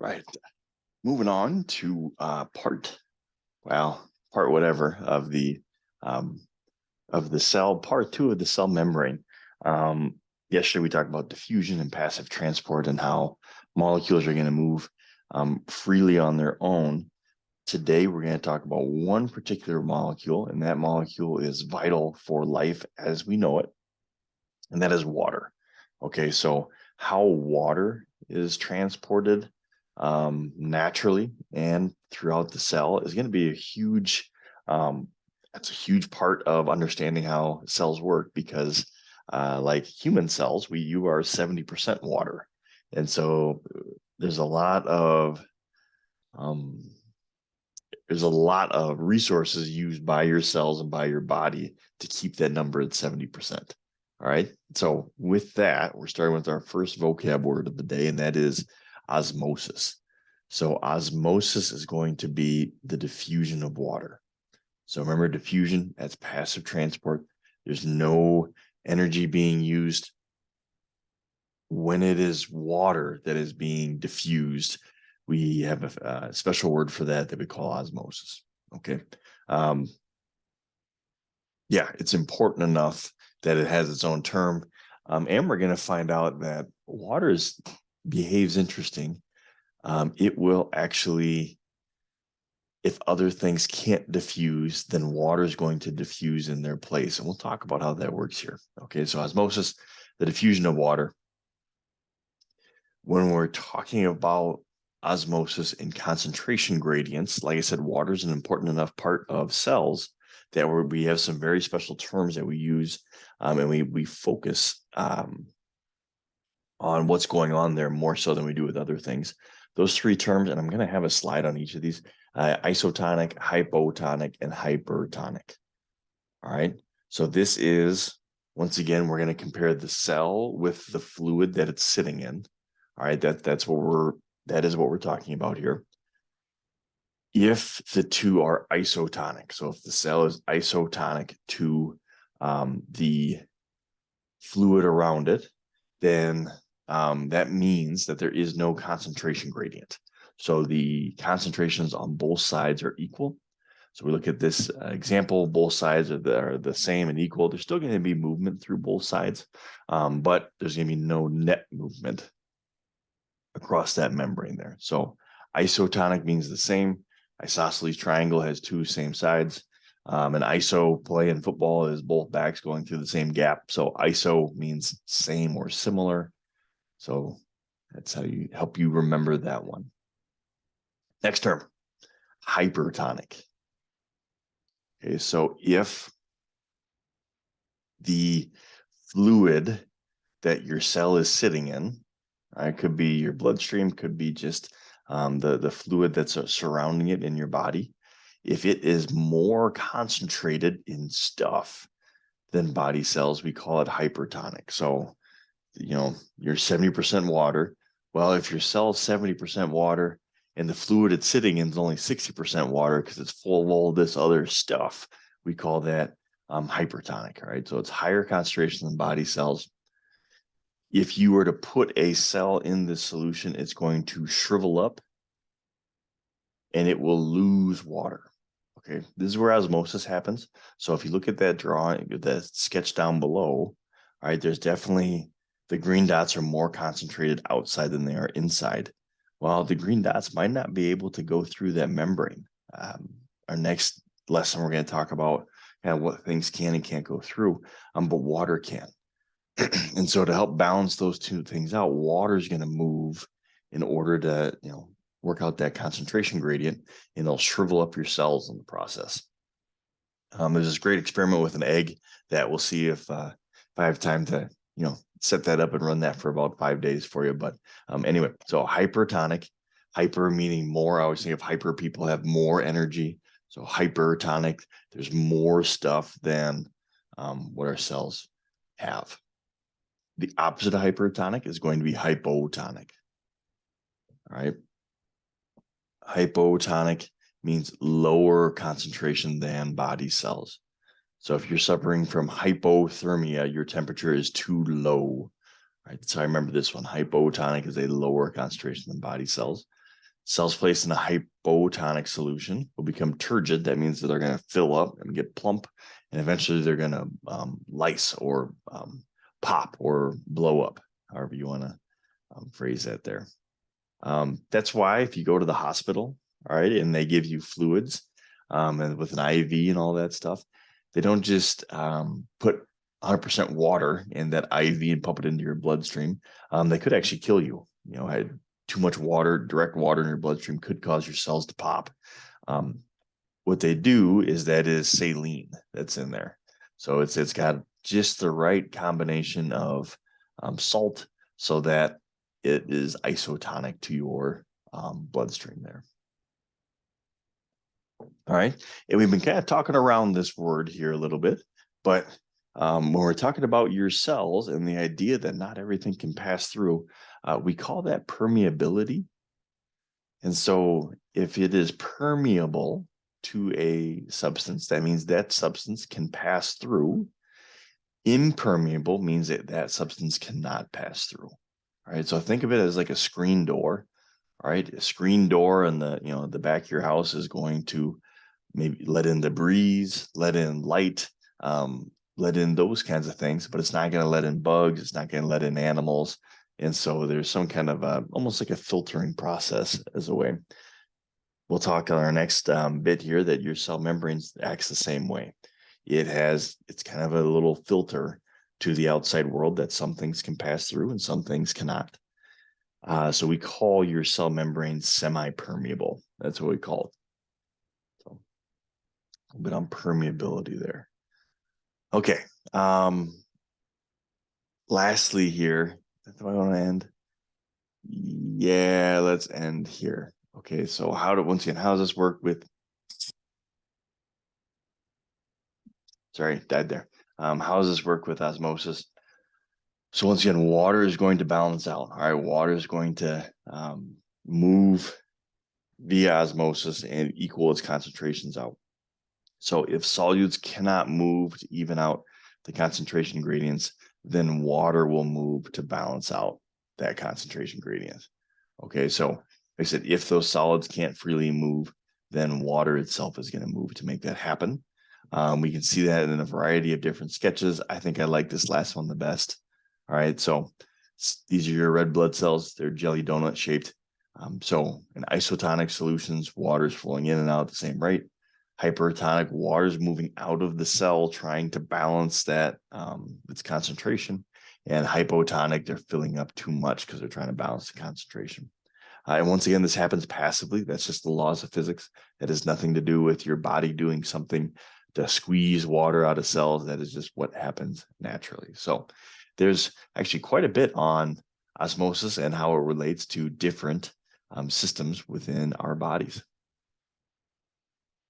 Right. Moving on to part whatever um, of the cell, part two of the cell membrane. Yesterday we talked about diffusion and passive transport and how molecules are going to move freely on their own. Today we're going to talk about one particular molecule, and that molecule is vital for life as we know it, and that is water. Okay, so how water is transported naturally and throughout the cell is going to be a huge that's a huge part of understanding how cells work, because like human cells, you are 70% water, and so there's a lot of um, there's a lot of resources used by your cells and by your body to keep that number at 70%. All right. So with that, we're starting with our first vocab word of the day, and that is osmosis. So osmosis is going to be the diffusion of water. So remember, diffusion, that's passive transport. There's no energy being used. When it is water that is being diffused, we have a special word for that we call osmosis. Okay. Yeah, it's important enough that it has its own term. And we're going to find out that water behaves interesting. It will actually, if other things can't diffuse, then water is going to diffuse in their place. And we'll talk about how that works here. Okay, so osmosis, the diffusion of water. When we're talking about osmosis and concentration gradients, like I said, water is an important enough part of cells that we have some very special terms that we use, and we focus on what's going on there more so than we do with other things. Those three terms, and I'm going to have a slide on each of these: isotonic, hypotonic, and hypertonic. All right. So this is, once again, we're going to compare the cell with the fluid that it's sitting in. All right, that is what we're talking about here. If the two are isotonic, so if the cell is isotonic to the fluid around it, then that means that there is no concentration gradient. So the concentrations on both sides are equal. So we look at this example, both sides are the same and equal. There's still going to be movement through both sides, but there's going to be no net movement across that membrane there. So isotonic means the same. Isosceles triangle has two same sides. An iso play in football is both backs going through the same gap. So iso means same or similar. So that's how you help you remember that one. Next term, hypertonic. Okay, so if the fluid that your cell is sitting in, it could be your bloodstream, could be just the fluid that's surrounding it in your body. If it is more concentrated in stuff than body cells, we call it hypertonic. So, you're 70% water. Well, if your cell is 70% water and the fluid it's sitting in is only 60% water because it's full of all this other stuff, we call that hypertonic. All right. So it's higher concentration than body cells. If you were to put a cell in this solution, it's going to shrivel up and it will lose water. Okay, this is where osmosis happens. So if you look at that drawing, that sketch down below, all right, there's definitely the green dots are more concentrated outside than they are inside. Well, the green dots might not be able to go through that membrane. Our next lesson, we're going to talk about kind of what things can and can't go through, but water can. And so to help balance those two things out, water is going to move in order to, work out that concentration gradient, and it'll shrivel up your cells in the process. There's this great experiment with an egg that we'll see if I have time to, set that up and run that for about 5 days for you. But anyway, so hypertonic, hyper meaning more. I always think of hyper people have more energy. So hypertonic, there's more stuff than what our cells have. The opposite of hypertonic is going to be hypotonic. All right. Hypotonic means lower concentration than body cells. So if you're suffering from hypothermia, your temperature is too low. Right. So I remember this one. Hypotonic is a lower concentration than body cells. Cells placed in a hypotonic solution will become turgid. That means that they're going to fill up and get plump, and eventually they're going to lyse or pop or blow up, however you want to phrase that there. That's why if you go to the hospital, all right, and they give you fluids and with an IV and all that stuff, they don't just put 100% water in that IV and pump it into your bloodstream. They could actually kill you. You know, had too much water, direct water in your bloodstream could cause your cells to pop. What they do is that is saline that's in there. So it's got just the right combination of salt so that it is isotonic to your bloodstream there. All right. And we've been kind of talking around this word here a little bit, but when we're talking about your cells and the idea that not everything can pass through, we call that permeability. And so if it is permeable to a substance, that means that substance can pass through. Impermeable means that that substance cannot pass through. All right. So think of it as like a screen door. All right. A screen door in the, you know, the back of your house is going to maybe let in the breeze, let in light, let in those kinds of things, but it's not going to let in bugs. It's not going to let in animals. And so there's some kind of almost like a filtering process as a way. We'll talk on our next bit here that your cell membrane acts the same way. It's kind of a little filter to the outside world that some things can pass through and some things cannot. So we call your cell membrane semi-permeable. That's what we call it. So a little bit on permeability there. Okay. Lastly here, do I want to end? Yeah, let's end here. Okay, so once again, how does this work with, sorry, died there. How does this work with osmosis? So once again, water is going to balance out. All right, water is going to move via osmosis and equal its concentrations out. So if solutes cannot move to even out the concentration gradients, then water will move to balance out that concentration gradient. Okay, so like I said, if those solids can't freely move, then water itself is going to move to make that happen. We can see that in a variety of different sketches. I think I like this last one the best. All right, so these are your red blood cells. They're jelly donut shaped. So in isotonic solutions, water is flowing in and out at the same rate. Hypertonic, water is moving out of the cell, trying to balance that its concentration. And hypotonic, they're filling up too much because they're trying to balance the concentration. And once again, this happens passively. That's just the laws of physics. That has nothing to do with your body doing something to squeeze water out of cells. That is just what happens naturally. So there's actually quite a bit on osmosis and how it relates to different systems within our bodies.